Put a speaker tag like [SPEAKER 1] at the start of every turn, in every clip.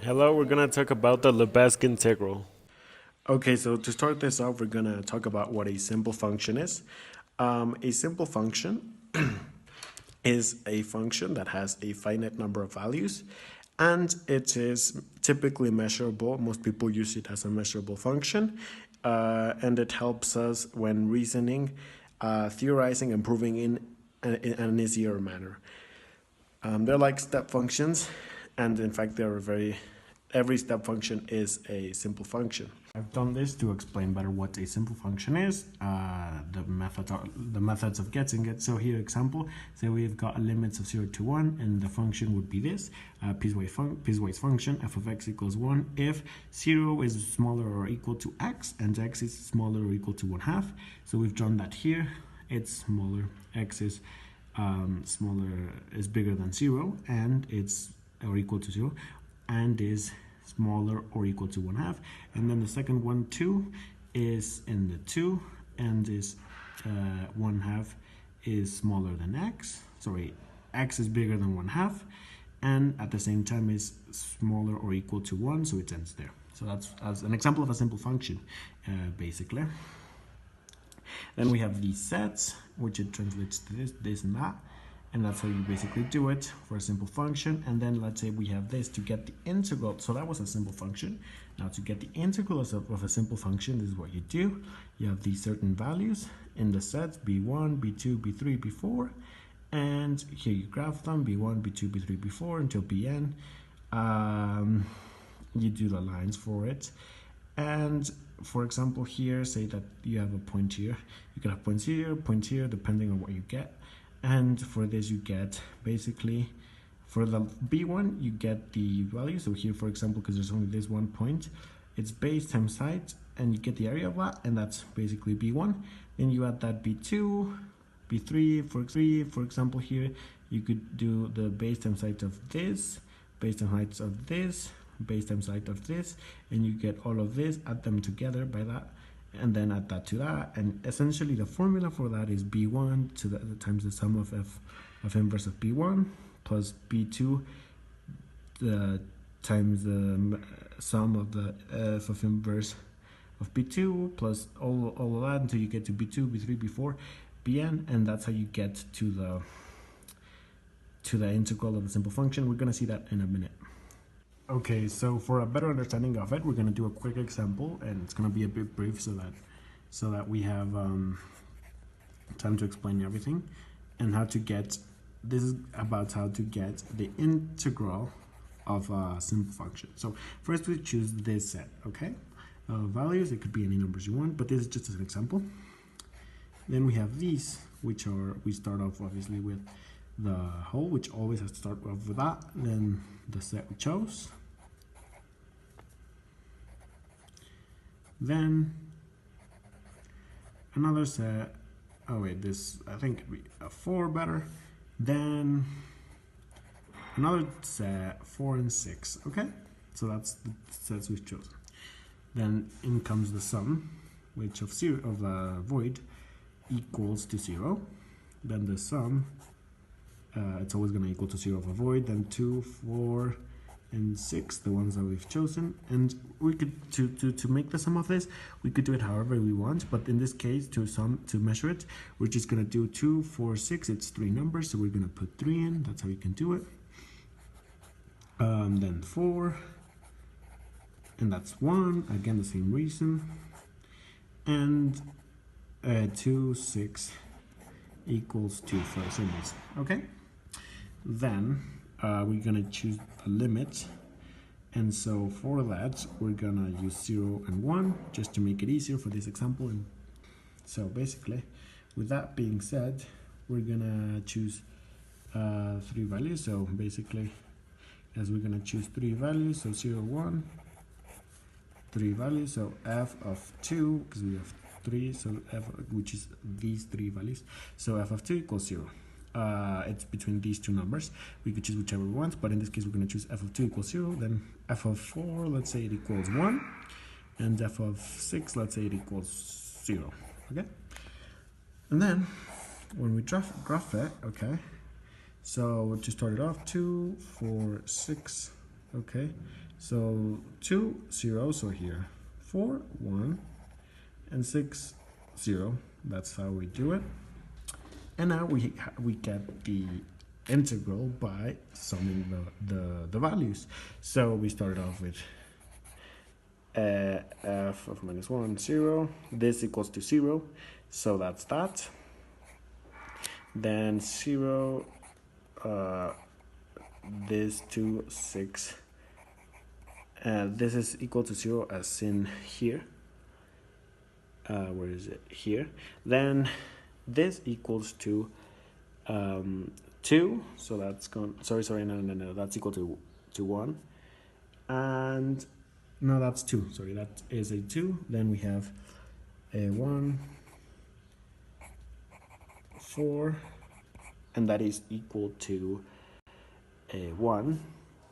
[SPEAKER 1] Hello, we're gonna talk about the Lebesgue integral.
[SPEAKER 2] Okay, so to start this off, we're going to talk about what a simple function is. A simple function is a function that has a finite number of values and it is typically measurable. Most people use it as a measurable function, and it helps us when reasoning, theorizing, and proving in an easier manner. They're like step functions, and in fact, every step function is a simple function. I've done this to explain better what a simple function is, the methods of getting it. So here, example, say we've got a limits of 0 to 1, and the function would be this, piecewise function, f of x equals 1 if 0 is smaller or equal to x, and x is smaller or equal to 1/2. So we've drawn that here. It's smaller, x is bigger than 0, and it's or equal to 0, and is smaller or equal to 1/2. And then the second one, 2, is in the 2, and is 1/2 is smaller than x. Sorry, x is bigger than 1/2, and at the same time is smaller or equal to 1, so it ends there. So that's as an example of a simple function, basically. Then we have these sets, which it translates to this, and that. And that's how you basically do it for a simple function. And then let's say we have this to get the integral. So that was a simple function. Now to get the integral of a simple function, this is what you do. You have these certain values in the sets, b1, b2, b3, b4. And here you graph them, b1, b2, b3, b4 until bn. You do the lines for it. And for example, here, say that you have a point here. You can have points here, depending on what you get. And for this, you get basically, for the b1, you get the value. So here, for example, because there's only this one point, it's base times height, and you get the area of that, and that's basically b1. Then you add that b2, b3, for example, here, you could do the base times height of this, base times height of this, base times height of this, and you get all of this, add them together by that, and then add that to that, and essentially the formula for that is b1 to the times the sum of f of inverse of b1 plus b2 times the sum of the f of inverse of b2 plus all of that until you get to b2, b3, b4, bn, and that's how you get to the integral of the simple function. We're going to see that in a minute. Okay, so for a better understanding of it, we're going to do a quick example, and it's going to be a bit brief so that we have time to explain everything and how to get. This is about how to get the integral of a simple function. So first we choose this set, okay? Values, it could be any numbers you want, but this is just as an example. Then we have these, which are, we start off obviously with the whole, which always has to start off with that, then the set we chose, then another set, oh wait, this I think could be a 4 better, then another set, 4 and 6, okay? So that's the sets we've chosen. Then in comes the sum, which of void equals to 0. Then the sum, it's always going to equal to 0 of a void. Then 2, 4, and 6, the ones that we've chosen. And we could to make the sum of this, we could do it however we want. But in this case, to measure it, we're just going to do 2, 4, 6. It's 3 numbers, so we're going to put 3 in. That's how you can do it. Then 4, and that's 1. Again, the same reason. And 2, 6 equals 2 for the same reason. Okay. Then we're gonna choose a limit, and so for that we're gonna use 0 and 1 just to make it easier for this example. And so basically, with that being said, we're gonna choose 3 values. So basically, as we're gonna choose 3 values, so 0, 1, 3 values, so f of 2, because we have 3, so f, which is these 3 values, so f of 2 equals 0. It's between these two numbers. We could choose whichever we want, but in this case we're going to choose f of 2 equals 0, then f of 4, let's say it equals 1, and f of 6, let's say it equals 0, okay? And then when we graph it, okay, so to start it off, 2, 4, 6, okay, So 2, 0, so here 4, 1, and 6, 0. That's how we do it. And now we get the integral by summing the values. So we started off with f of minus 1, 0. This equals to 0, so that's that. Then 0, this to 6. This is equal to 0 as in here. Where is it? Here. Then this equals to 2, so that's gone. No, that's equal to 1. And no, that's 2. Sorry, that is a 2. Then we have a 1, 4, and that is equal to a 1.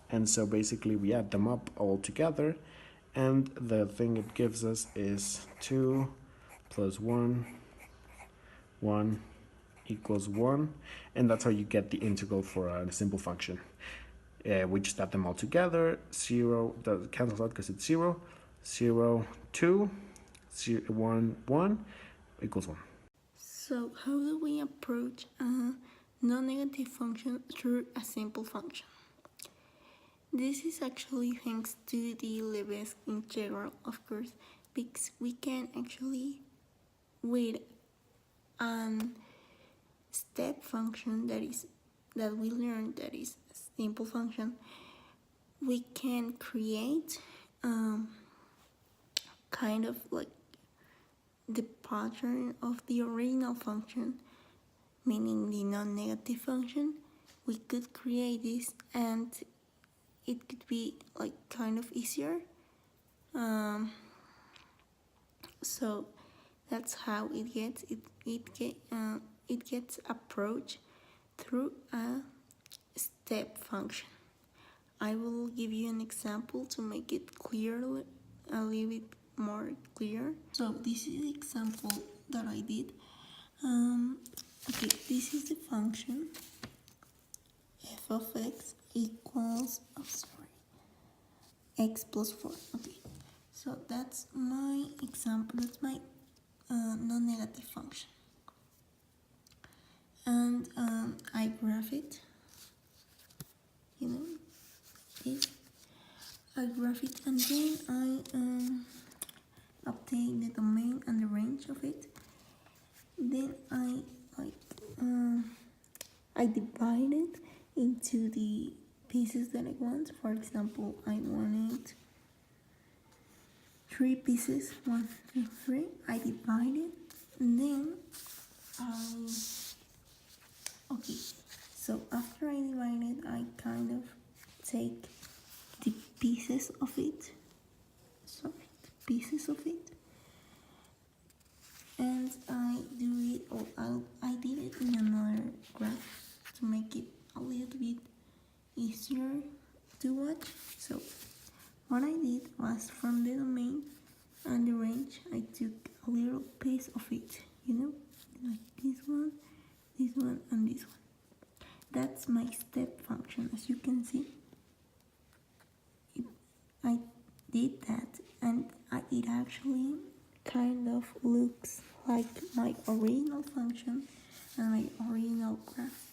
[SPEAKER 2] And so basically we add them up all together, and the thing it gives us is 2 plus 1, 1 equals 1, and that's how you get the integral for a simple function. We just add them all together. 0 does cancels out because it's 0, 0, 2, 0, 1, 1 equals 1.
[SPEAKER 3] So how do we approach a non-negative function through a simple function? This is actually thanks to the Lebesgue integral, of course, because we can actually, with a step function that we learned that is a simple function, we can create kind of like the pattern of the original function, meaning the non-negative function. We could create this, and it could be like kind of easier. So that's how it gets it gets approached through a step function. I will give you an example to make it clear, a little bit more clear. So this is the example that I did. Okay, this is the function f of x equals, x plus 4. Okay, so that's my example, that's my non-negative function. And I graph it, I graph it, and then I obtain the domain and the range of it. Then I divide it into the pieces that I want. For example, I wanted 3 pieces, 1, 2, 3. I divide it, and then okay, so after I divide it, I kind of take the pieces of it, and I do it, or I did it in another graph to make it a little bit easier to watch. So what I did was, from the domain and the range, I took a little piece of it, like this one, and this one. That's my step function. As you can see, I did that, and it actually kind of looks like my original function and my original graph.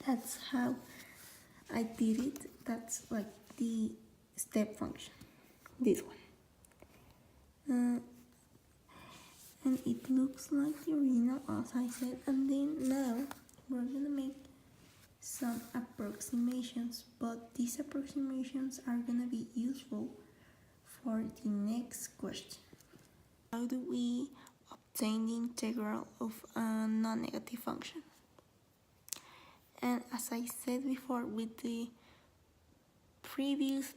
[SPEAKER 3] That's how I did it. That's like the step function, this one. And it looks like the original, as I said. And then now we're gonna make some approximations, but these approximations are gonna be useful for the next question. How do we obtain the integral of a non-negative function? And as I said before, with the previous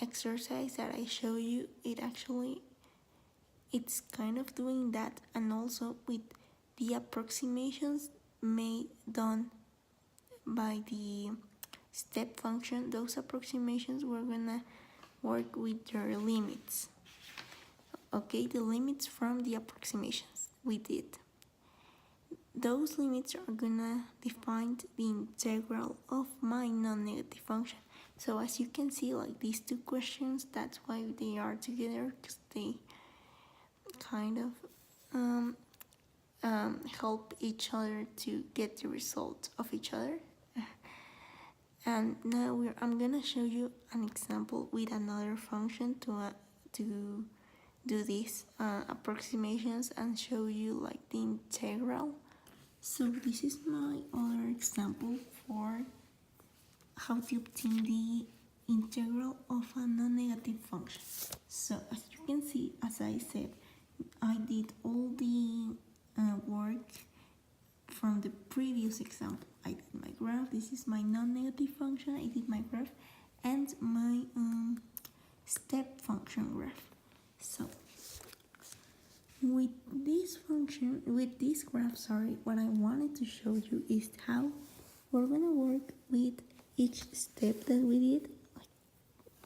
[SPEAKER 3] exercise that I showed you, it's kind of doing that, and also with the approximations done by the step function. Those approximations, we're gonna work with their limits. Okay, the limits from the approximations we did. Those limits are gonna define the integral of my non-negative function. So as you can see, like these two questions, that's why they are together, because they kind of help each other to get the result of each other. And now I'm gonna show you an example with another function to do these approximations and show you like the integral. So this is my other example for how to obtain the integral of a non-negative function. So as you can see, as I said, I did all the work from the previous example. I did my graph. This is my non-negative function. I did my graph and my step function graph. So with this graph, what I wanted to show you is how we're gonna work with each step that we did,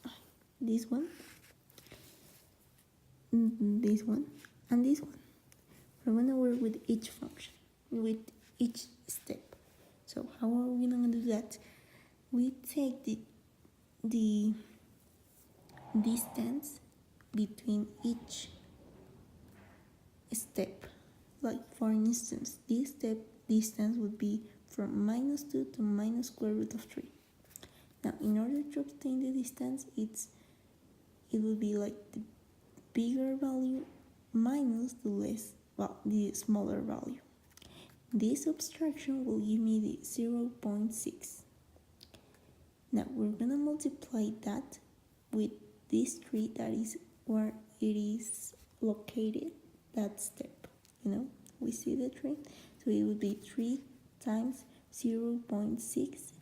[SPEAKER 3] like this one, this one, and this one. We're gonna work with each function, with each step. So how are we gonna do that? We take the distance between each step. Like for instance, this step distance would be from -2 to minus square root of 3. Now in order to obtain the distance, it will be like the bigger value minus the smaller value. This subtraction will give me the 0.6. Now we're gonna multiply that with this 3, that is where it is located, that step. We see the 3, so it would be 3 times 0.6,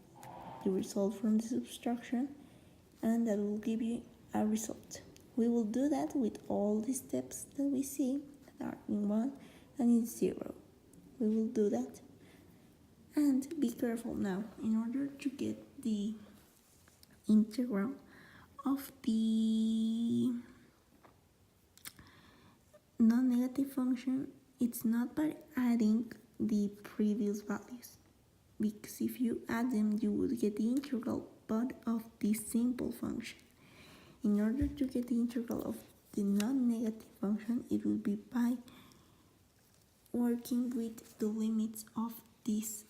[SPEAKER 3] the result from the subtraction, and that will give you a result. We will do that with all the steps that we see that are in 1 and in 0. We will do that. And be careful now, in order to get the integral of the non-negative function, it's not by adding the previous values, because if you add them, you would get the integral but of the simple function. In order to get the integral of the non-negative function, it will be by working with the limits of these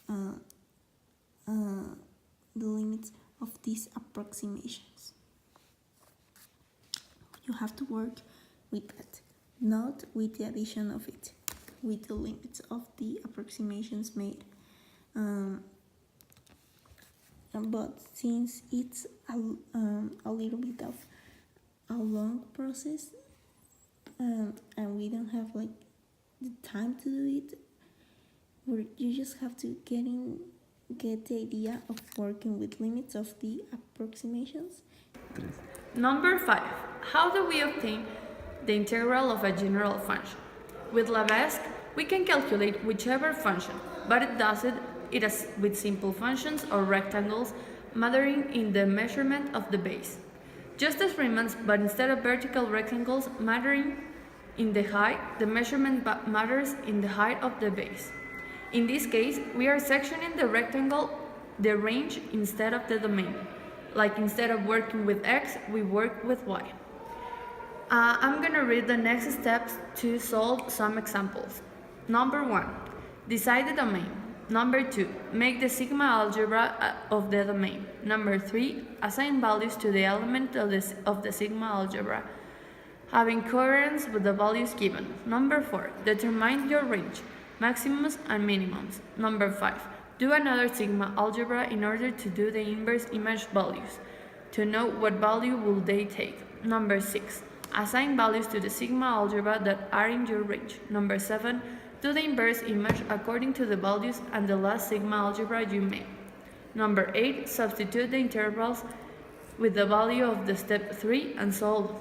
[SPEAKER 3] approximations. You have to work with that, not with the addition of it, with the limits of the approximations made. But since it's a little bit of a long process, and we don't have like the time to do it, you just have to get the idea of working with limits of the approximations.
[SPEAKER 4] Number 5. How do we obtain the integral of a general function? With Lebesgue, we can calculate whichever function, but it does it with simple functions or rectangles mattering in the measurement of the base. Just as Riemann's, but instead of vertical rectangles mattering in the height, the measurement matters in the height of the base. In this case, we are sectioning the rectangle, the range, instead of the domain. Like instead of working with x, we work with y. I'm gonna read the next steps to solve some examples. Number 1, decide the domain. Number 2, make the sigma algebra of the domain. Number 3, assign values to the element of the sigma algebra, having coherence with the values given. Number 4, determine your range, maximums and minimums. Number 5, do another sigma algebra in order to do the inverse image values, to know what value will they take. Number 6, assign values to the sigma algebra that are in your range. Number 7, do the inverse image according to the values and the last sigma algebra you made. Number 8, substitute the intervals with the value of the step 3 and solve.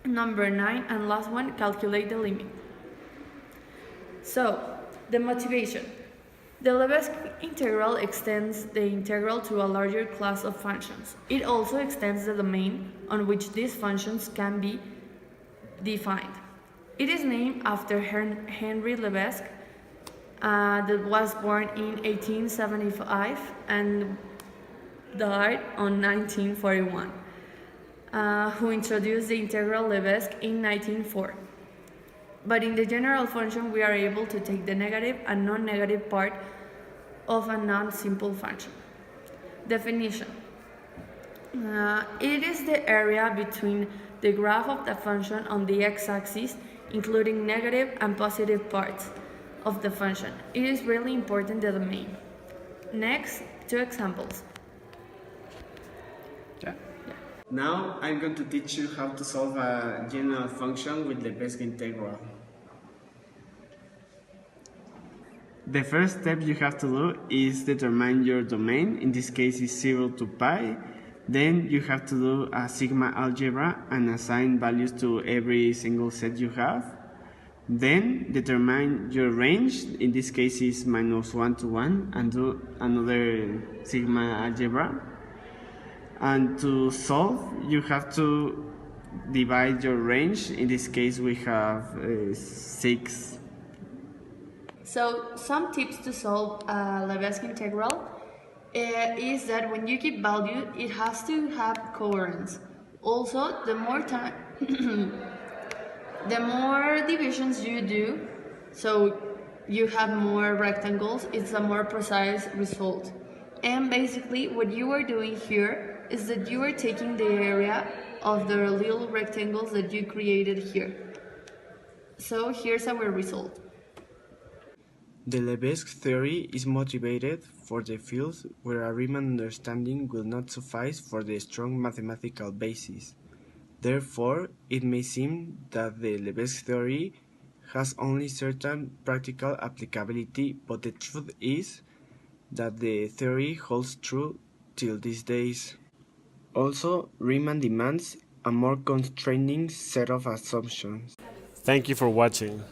[SPEAKER 4] Number 9 and last one, calculate the limit. So, the motivation. The Lebesgue integral extends the integral to a larger class of functions. It also extends the domain on which these functions can be defined. It is named after Henry Lebesgue, that was born in 1875 and died on 1941, who introduced the integral Lebesgue in 1904. But in the general function, we are able to take the negative and non-negative part of a non-simple function. Definition. It is the area between the graph of the function on the x-axis, including negative and positive parts of the function. It is really important, the domain. Next, 2 examples.
[SPEAKER 5] Now I'm going to teach you how to solve a general function with Lebesgue integral. The first step you have to do is determine your domain. In this case is 0 to pi. Then you have to do a sigma algebra and assign values to every single set you have. Then determine your range, in this case is -1 to 1, and do another sigma algebra. And to solve, you have to divide your range. In this case, we have 6.
[SPEAKER 4] So, some tips to solve a Lebesgue integral is that when you give value, it has to have coherence. Also, the more time, the more divisions you do, so you have more rectangles, it's a more precise result. And basically, what you are doing here is that you are taking the area of the little rectangles that you created here. So here's our result.
[SPEAKER 5] The Lebesgue theory is motivated for the fields where a Riemann understanding will not suffice for the strong mathematical basis. Therefore, it may seem that the Lebesgue theory has only certain practical applicability, but the truth is that the theory holds true till these days. Also, Riemann demands a more constraining set of assumptions.
[SPEAKER 1] Thank you for watching.